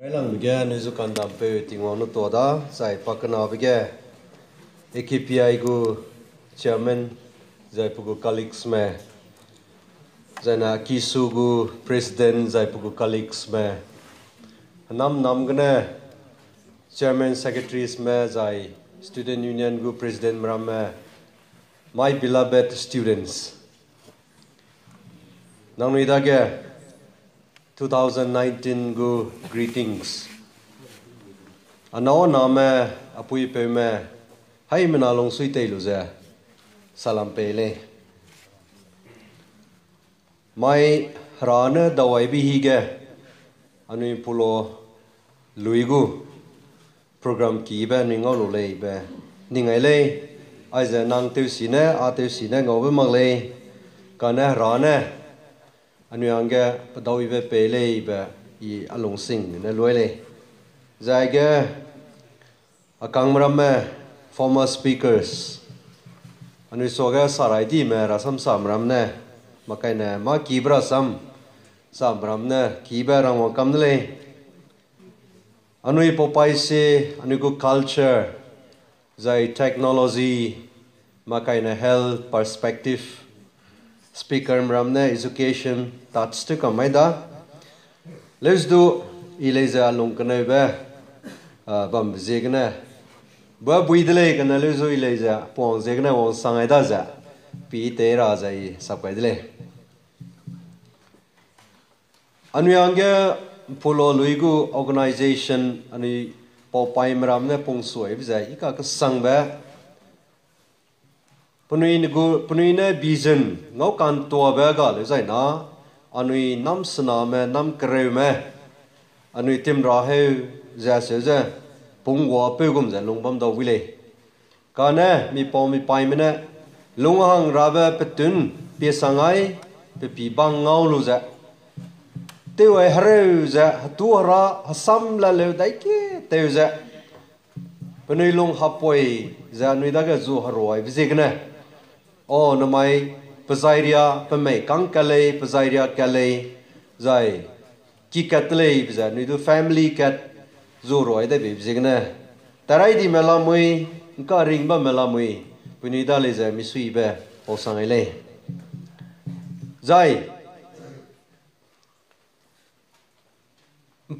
Lang bige nuzu kandam pe tingwa no toda sai pakana bige AKPI gu chairman zai pugu colleagues me zana kisu gu president zai pugu colleagues me nam gane chairman secretaries me zai student union gu president mram me my beloved students nang ni dage 2019 gu greetings. Ano name apui pe me hai mena long sui te lu ze salam pele. Mai rana dawai bi hi ge anu pulo luigu program ki be ni ngau lo le be ni ngai le ai ze nang te sine a te sine ngau be mang le kana rana anu angge padawi be pele be I along sing ne loile zaiga akang mram former speakers anu soga sarai di me rasam samram ne makai ne ma kibra samram ne kiba rang kam le anu popai se anu go culture zai technology makai ne health perspective speaker mramne education that's to come da let's do ileza long kana ba bam zegna ba buidle kana lezo ileza pon zegna won sangai da za pi te ra zai sapai dile anu yange polo luigu organization ani popai mramne pong soi bizai ka ka sangba Punui ne vision ngau kan tua bega le zai na anui nam sna me nam kre me anui tim ra he za se za pung wa pe gum za long bam do wile ka ne mi pai me ne lung hang ra ba petun pe sangai pe pi bang ngau lu za te wai hare za tu ra hasam la le dai ke te za punui lung hapoi za nui da ga zu haroi bizigna Oh, namai pesairia pemai kang kale pesairia kale zai ki katle biza ni do family cat zuro ai da be bizigna tarai di mela mui ka ring ba mela mui puni da le za mi sui be o sangai le zai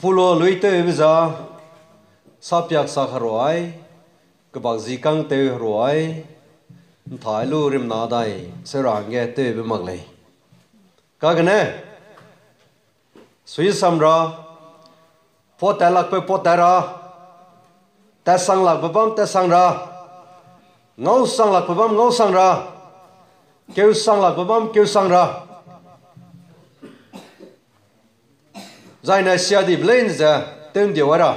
pulo luite biza sapyak sakharoi kabak zikang te roi Thái lu rim na dai se rang ge te be mag lei ka gane sui samra po ta lak pe po ta ra ta sang lak bam ta sang ra ngau sang lak bam ngau sang ra keu sang lak bam keu sang ra zai na sia di blain za tem di wara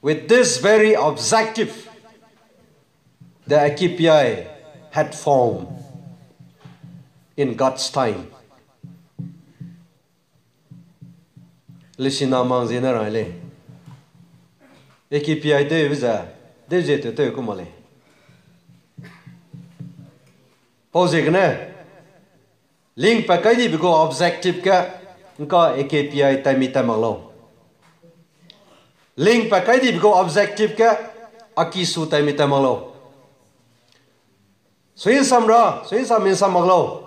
with this very objective the AKPI had formed in God's time. Listen among the generally. AKPI de visa, de jet to kumale. Posing link pakadi because objective ka AKPI time tamalo. Link pakadi because objective ka akisu time tamalo. Swin samra, swin samin samaglo.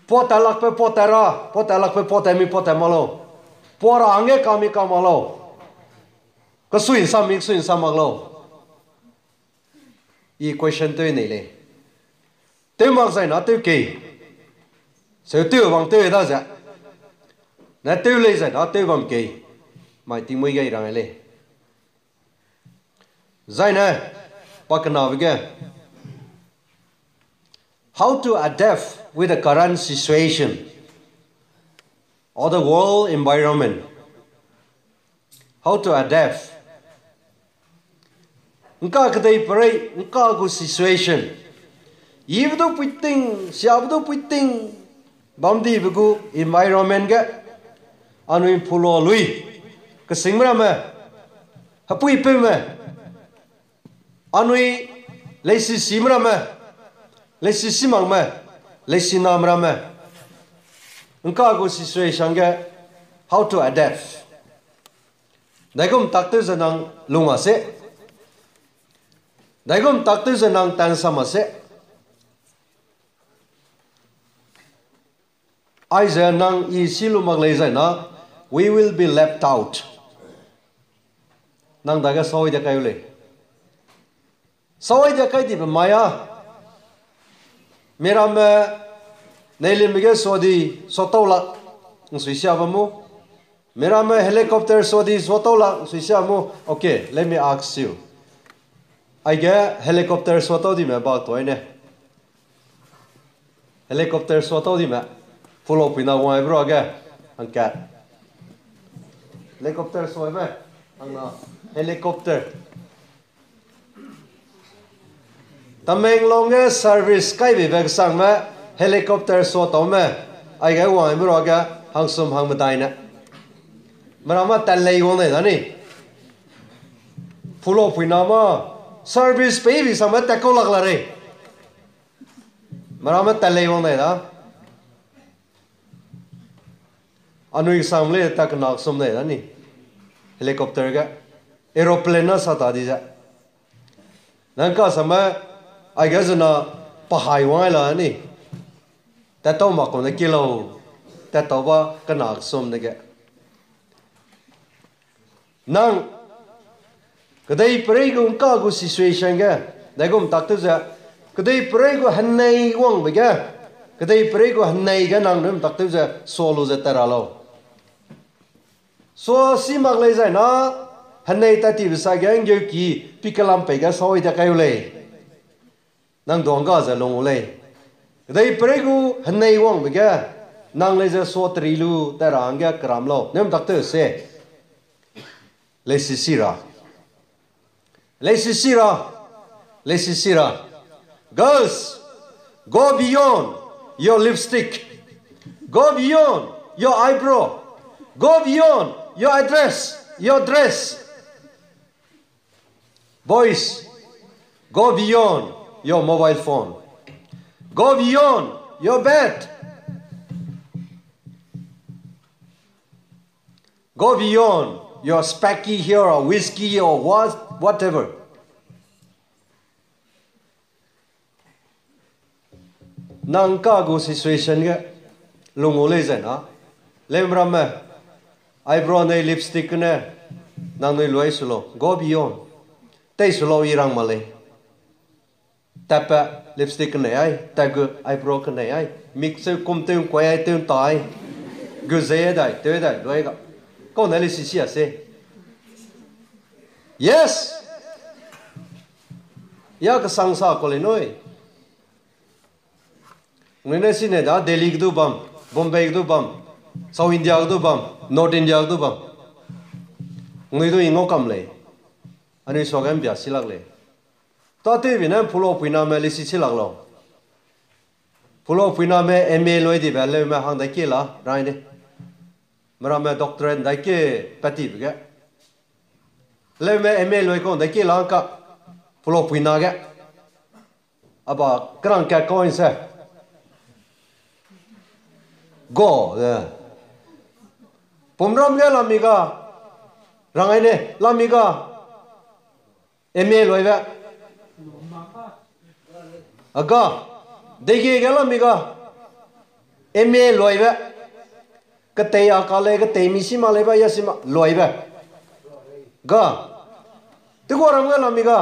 Potalak pe potera, potalak pe potemi potemalo. Pora ange kami kamalo. Ka swin samaglo. I question to ni le. Te mag sai na te ke. Se te wang te da za. Na te le za na te wang ke. Mai ti moi gai rang le. Zai na how to adapt with the current situation or the world environment. How to adapt. Nka kadai pare nka go situation. Yibdo puting, siabdo puting, bamdi bugu environment ga anu pulo lui. Kasingmra me hapui pe me Anui leisi simra me leisi simang me leisi namra me Nka go situation ga how to adapt. Daigum taktu zanang lunga se. Daigum taktu zanang tan sama se. Aiza nang I silu maglezai na, we will be left out. Nang daga sawai dia kayu le. Sawai dia kayu di maya. Mera me nailin mige sodi sotola ngsuisia bamu. Mera me helicopter sodi sotola ngsuisia bamu. Okay, let me ask you. I get helicopter soto di me ba toy ne. Helicopter soto di me. Full up in a one bro again. Angkat. Helicopter so be. Ang helicopter. Tameng longe service kai bi bek sang me helicopter so to me. Ai ga one bro again. Hang sum hang madai na. Marama talai won ne ni. Full up in a ma service baby sang me takko lag la re. Marama talai won ne da. Anu example tak nak somne ni helicopter ga aeroplane na sata di ja nangka sama I guess na pahai wa la ni ta to ma ko na kilo ta to ba ka nak somne ga nang kadai prei gu ka gu situation ga dai gum tak tu ja kadai prei gu hanai wang ba ga kadai prei gu hanai ga nang nem tak tu ja solo ja taralo. So si maglay zay na hanay tati bisa gang yo ki pikalam pega saway da kayo lay nang dongga za long lay dai pregu hanay wang bega nang lay za so trilu taranga kramlo nem doctor se lesisira girls go beyond your lipstick, go beyond your eyebrow, go beyond your dress. Boys, go beyond your mobile phone. Go beyond your bed. Go beyond your specky here or whiskey or whatever. Nang kago situation ga lungole zena lembra me eyebrow ne lipstick ne nang ne loi sulo go beyond te sulo irang male tapa lipstick ne ai tag eyebrow ne ai mix kum te ko ai te tai gu ze dai te dai loi ga ko ne li si si ase yes ya ka sangsa ko le noi ngene sine da Delhi du bam Bombay du bam South India du bam North India du bam ngi du ingo kam le ani so gam bia silak le ta te bi na phulo phuina me li si silak lo phulo phuina me MA loi di ba le me hang da ke la rai ne mara me doctorate da ke pati bi ga le me MA loi ko da ke la ka phulo phuina ga aba kran ka coin se go pomram ga lamiga rangai ne lamiga MA loiba aga dege ga lamiga MA loiba ka te akale ka te misi ma leba yasima loiba ga te ko ram ga lamiga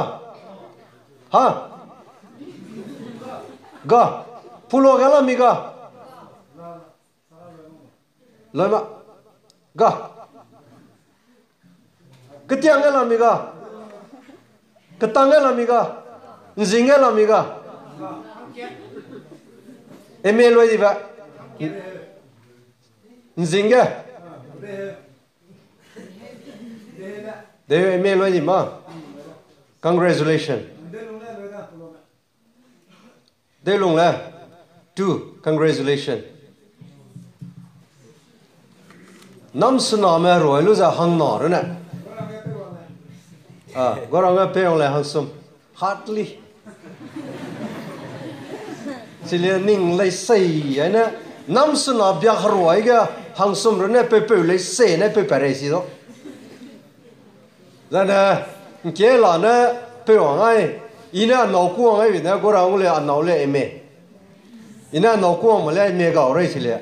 ha ga pulo ga lamiga lama ga ketianga lamiga ketanga lamiga nzinga lamiga MA loi di ba nzinga de MA loi di ma congratulations de long la two congratulations nam suna me roi lu za hang nor na goranga pe ole hang sum hardly sile ning lai sai ana nam suna bya roi ga hàng xóm rồi nè pe lấy xe nè pe đây gì đó ra nè kia là nè pe hoàng ai ina nấu cuồng ai vì nè cô rằng là ăn nấu lệ em ina nấu cuồng mà lệ em gạo rồi xí lệ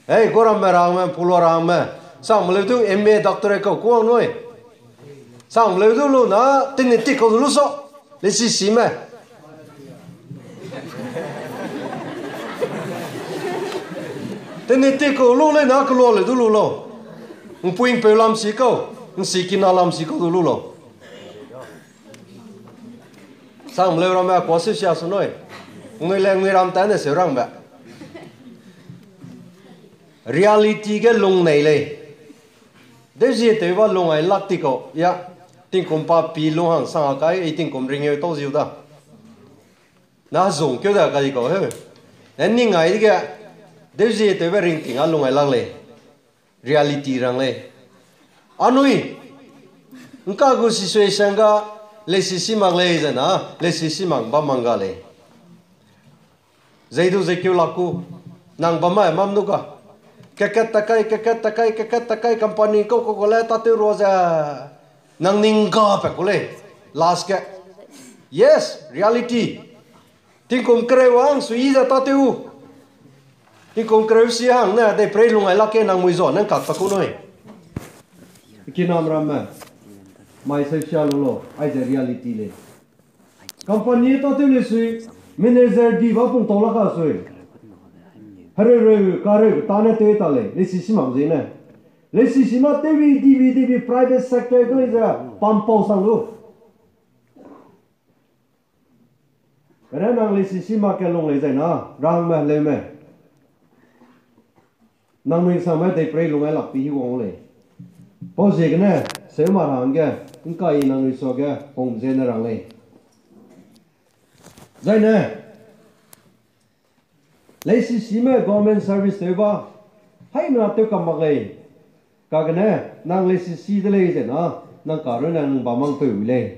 ấy cô rằng mà rằng mà pulo rằng mà sang mà lấy tu em doctor ấy câu cuồng nuôi sang lấy tu luôn đó tin nhật câu luôn số lấy xí mà tên này tiếc câu lô lên nó câu lô lên đủ lô lô, ông phụ phải làm gì câu, ông sĩ kinh làm gì câu đủ lô lô, sang lấy làm mà quá sức xia số nói, người lên người làm tên là sẽ răng vậy, reality cái lông nàyเลยđấy gì tới vào lông ấy lắc tí câu, ya, tiếng công pa pi lông hàng sang cái, tiếng công ring nhiều tao diu ta, na dùng kiểu đó cái gì câu hết, nên những ngày cái đấy gì tới về ring tiếng alung ai lăng lệ reality răng lệ anui ngka gu situation ga le sisi mang lệ rồi na le sisi mang ba mang ga lệ dây du dây kêu laku nang ba mai mam nu ka cái company ko le ta te roza nang ning ga pe ko le last cái yes reality tiếng cùng kêu wang sui ra ta te u thì công kêu xí hàng nè để prey luôn ai lắc cái nàng mùi giòn nàng cắt tao cũng nói cái nam ram mà mai social luôn ai giờ reality lên company tao tiêu lên suy manager đi vào vùng tàu là cả suy hãy rồi cả rồi ta này tiêu ta lên lấy xí mang gì nè lấy xí mà tiêu đi private sector cái này ra pam pau sang luôn cái này nàng lấy xí mà cái luôn lấy gì na rang mà lấy mà nang mình sang mấy đây prey luôn ai lắc pi hiu lệ, bao giờ cái này sẽ mà hàng cái, cũng cái nang mình so cái hồng gen ra lệ, vậy nè, lấy xí mà government service đấy ba, hay là tiêu cầm mặc lệ, cái này nang lấy xí đấy lệ thế na, nang cả rồi nang bảo mang phải lệ,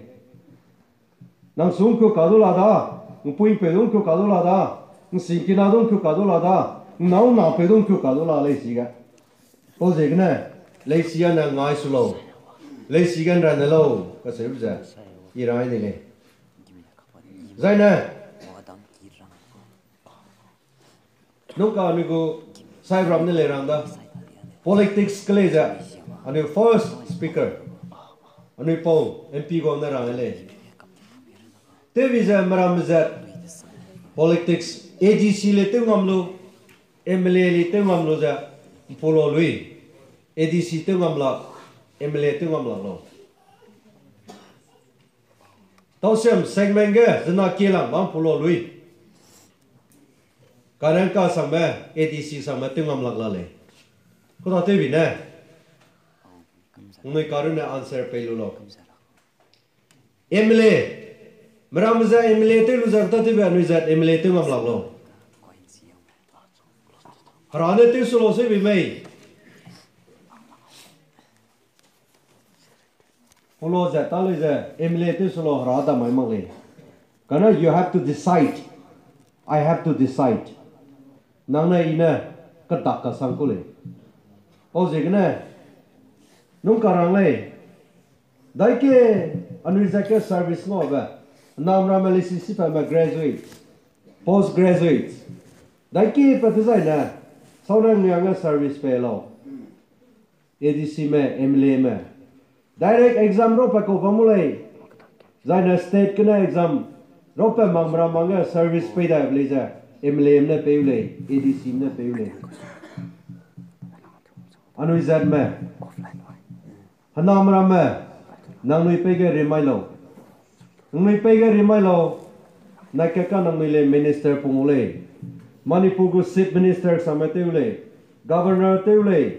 nang xuống cứ cả đồ là đó, nang pui phải luôn cứ cả đồ là đó, nang xin kia nào luôn cứ cả đồ là đó. Nào nào phải đúng kiểu cả đó là lấy gì cả, bao giờ cái này lấy gì anh là ngay số lâu, lấy gì anh ra nơi lâu, cái gì bây giờ, gì ra này này, vậy nè, lúc nào mình có sai ram này lấy ra đó, politics cái này giờ, anh ấy first speaker, anh ấy Paul MP có này ra này, thế bây giờ mà làm giờ politics ADC lấy tiếng ngầm luôn. MLA li teu ngam lo ja polo lui ADC teu ngam la MLA teu ngam la lo tao xem segment ge zna kelang bang polo lui karan ka sang me ADC sang me teu ngam la le ko ta te bi ne noi karu ne answer pe lo MLA mram za MLA teu lu za ta te ba noi za MLA teu ngam la lo Harane tiêu solo sẽ bị mày. Follow that, tao lấy ra em lấy tiêu solo harada mày mang lên. Cái này you have to decide. I have to decide. Nang này ina cái đặc cái sang cô lên. Ô gì cái này? Nung cả rang lên. Đấy cái anh ra cái service ngõ vậy. Nam ra Malaysia phải mà graduate, postgraduate. Đấy cái phải thế này nè. Sau này người nghe service pay lo, ADC me, MLA me, direct exam rồi phải có vào mulai, giải na state cái này exam, rồi phải mang nghe service pay đại bây giờ, MLA me pay ulay, ADC me pay ulay, anh nuôi giật me, hắn nam ram me, nang nuôi pay cái remai lo, nuôi pay cái remai lo, nãy cái nang nuôi le minister pungulay. Manipur ko chief minister sama teule, governor teule,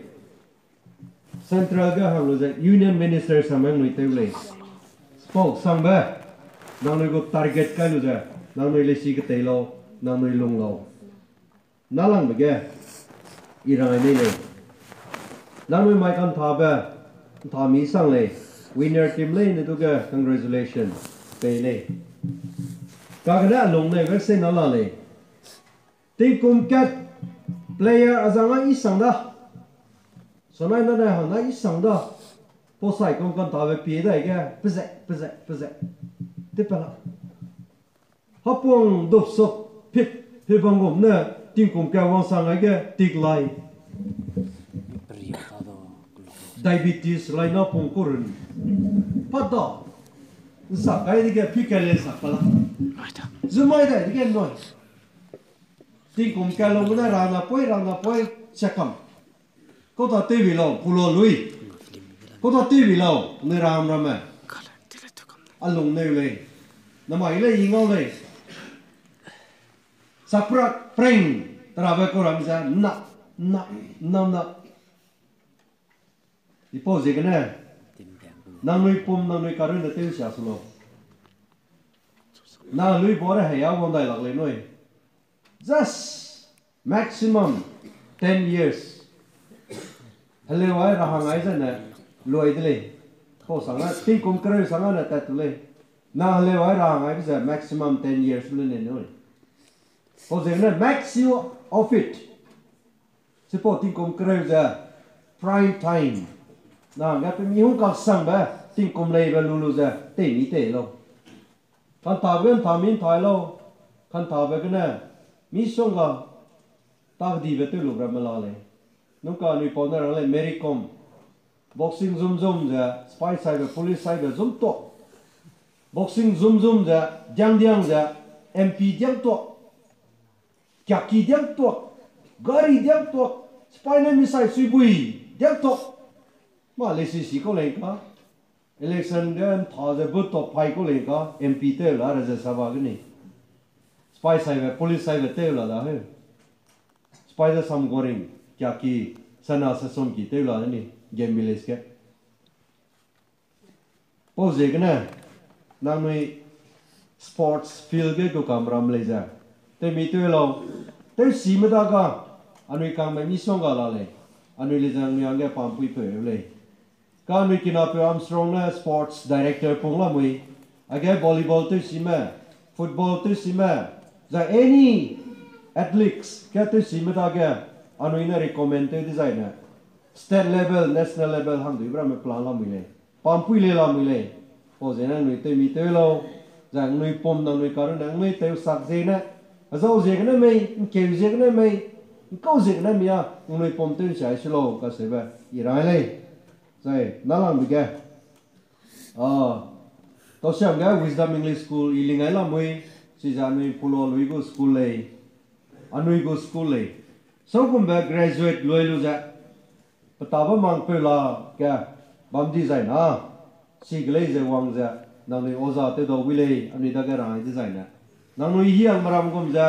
central ga hang lo union minister sama noi teule. Spoke sang ba, nang noi ko target ka lo ja, nang noi le si ka telo, nang noi long lo. Nalang ba ga, irang ni le. Nang noi mai kan tha ba, tha mi sang le, winner team le ni to ga congratulations, pe le. Ka ga long le ga se na la le. Tiếng cùng kết player ở dạng ấy sang đó sau này nó này hàng này sang đó bố sai con tàu về phía đây cái bây giờ tiếp vào họ buông đục sụp phết bằng gồm nè tiếng cùng kêu vang sang cái tiếc lại diabetes lại nó bùng corn bắt đó sạc cái gì cái phi cái lên sạc vào zoom mai đây cái nói tiếng cùng kêu lâu nó ra na poi chắc cầm có ta tê vì lâu pulo lui có ta tê vì lâu nơi ram mà anh lùng nêu lên nằm ấy lấy ingao lên saprak preng terawe koram sa na di pose cái này nang lui pum nang lui karun de tiêu xả xuống na lui bỏ ra hay áo vòng đại lạc lên nuôi just maximum 10 years hello ai ra hàng ai nè lùi đi lên có sang á tin cũng kêu sang á nè tạt lên na hello ai ra hàng ai bây giờ maximum 10 years lên nuôi có gì nè maximum of it support tin cũng kêu ra prime time na nghe tôi mi không có sang ba tin cũng lấy về lulu ra tệ mi tệ lâu khăn thà bên thà min thái lâu khăn thà về cái này mi xong cả ta đi về tôi lục ra mà lại nó cả người phụ nữ là Mary Com boxing zoom ra spy side police side zoom to boxing zoom ra diang ra MP diang to kyaki diang to gari diang to spy này mi sai suy bui diang to mà lấy gì có lên cả election đến thà ra bớt to phải có lên cả MP tới là ra sao vậy cái này spy side police side tới là hết spider sam goreng kyaki sana sasom ki te la ni game village ke pose cái này nang noi sports field ke ko kamram le ja te mi te lo te si ma da ka anui kang mai mi song ga la le anui le jang ni ang ge pam pui pe le ka anui kina pe Armstrong na sports director pong la mui age volleyball te si ma football te si ma za any athletes क्या तो सीमित आ गया अनुइना recommended design है state level national level हम दूसरा में plan ला मिले पांपुई ले ला मिले हो जाए ना नुई ते मी ते लो जांग नुई पom ना नुई कारण ना नुई ते साक जे ना अजाउ जे ना में केव जे ना में câu जे ना मिया नुई pom ते चाहे चलो का से बे इराय ले जाए ना ला मिगे तो शाम गया wisdom English school इलिंगाई ला मुई सीजा नुई पुलो लुईगो school ले anui go school le so kum ba graduate loi lu ja pataba mang pe la kya bam design na si gle je wang ja nang ni oza te do wi le ani da ga rai design na nang noi hiang maram gum ja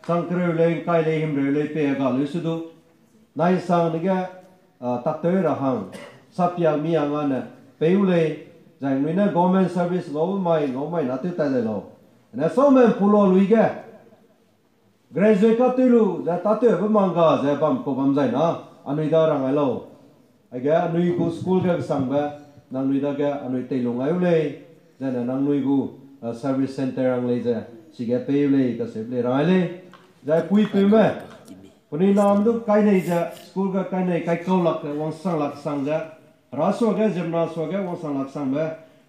sang kre le kai le him re le pe ga lu su du nai sang ni ga tak te ra hang sap ya mi ang na pe u le jang ni na government service lo mai na te ta le lo na so men pulo lui ga graduate ka tilu za ta te ba manga za bam ko bam zai na anui da rang ai lo ai ga anui ku school ga sang ba nang nui da ga anui te long ai le za na nang nui ku service center ang le za si ga pe le ka se le rai le za pui pe ma puni nam du kai nei za school ga kai nei kai ko lak wang sang za ra so ga jam na so ga wang sang lak sang ba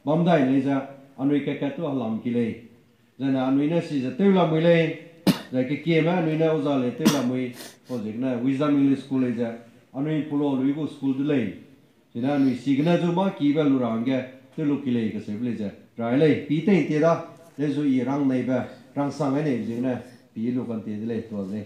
bam dai le za anui ka ka tu halam ki le za na anui na si za te la mu le giờ cái kia mà anh nói ra lại tên là mày có gì này wisdom English school này giờ anh pulo lui go school đi lấy thì là anh xí cái này cho mà kỹ về lura anh cái tôi lúc kỹ lấy cái sếp lấy giờ rồi lấy bí tên tiền đó lấy rồi răng này về răng sang cái này gì này bí lúc còn tiền đi lấy tuần này